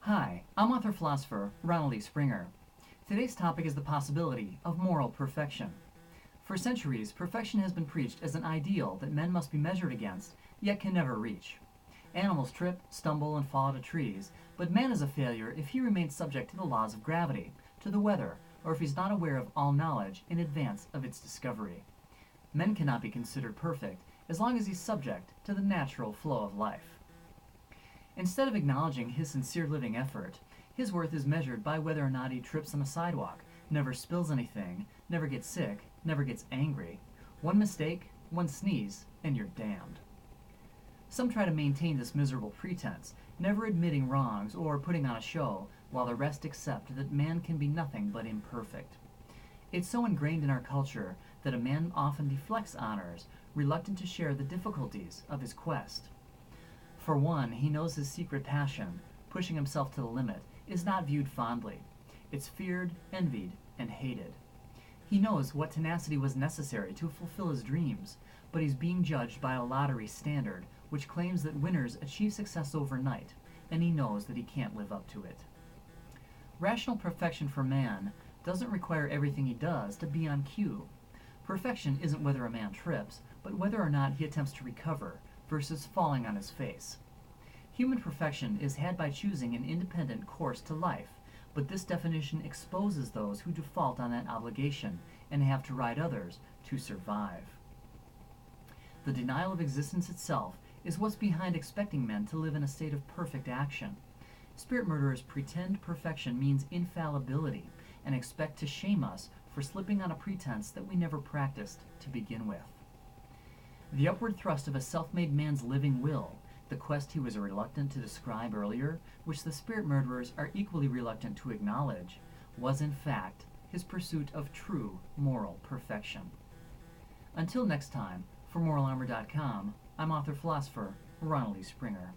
Hi, I'm author-philosopher Ronald E. Springer. Today's topic is the possibility of moral perfection. For centuries, perfection has been preached as an ideal that men must be measured against, yet can never reach. Animals trip, stumble, and fall out of trees, but man is a failure if he remains subject to the laws of gravity, to the weather, or if he's not aware of all knowledge in advance of its discovery. Men cannot be considered perfect as long as he's subject to the natural flow of life. Instead of acknowledging his sincere living effort, his worth is measured by whether or not he trips on a sidewalk, never spills anything, never gets sick, never gets angry. One mistake, one sneeze, and you're damned. Some try to maintain this miserable pretense, never admitting wrongs or putting on a show, while the rest accept that man can be nothing but imperfect. It's so ingrained in our culture that a man often deflects honors, reluctant to share the difficulties of his quest. For one, he knows his secret passion, pushing himself to the limit, is not viewed fondly. It's feared, envied, and hated. He knows what tenacity was necessary to fulfill his dreams, but he's being judged by a lottery standard which claims that winners achieve success overnight, and he knows that he can't live up to it. Rational perfection for man doesn't require everything he does to be on cue. Perfection isn't whether a man trips, but whether or not he attempts to recover, versus falling on his face. Human perfection is had by choosing an independent course to life, but this definition exposes those who default on that obligation and have to ride others to survive. The denial of existence itself is what's behind expecting men to live in a state of perfect action. Spirit murderers pretend perfection means infallibility and expect to shame us for slipping on a pretense that we never practiced to begin with. The upward thrust of a self-made man's living will, the quest he was reluctant to describe earlier, which the spirit murderers are equally reluctant to acknowledge, was in fact his pursuit of true moral perfection. Until next time, for moralarmor.com, I'm author-philosopher Ronald E. Springer.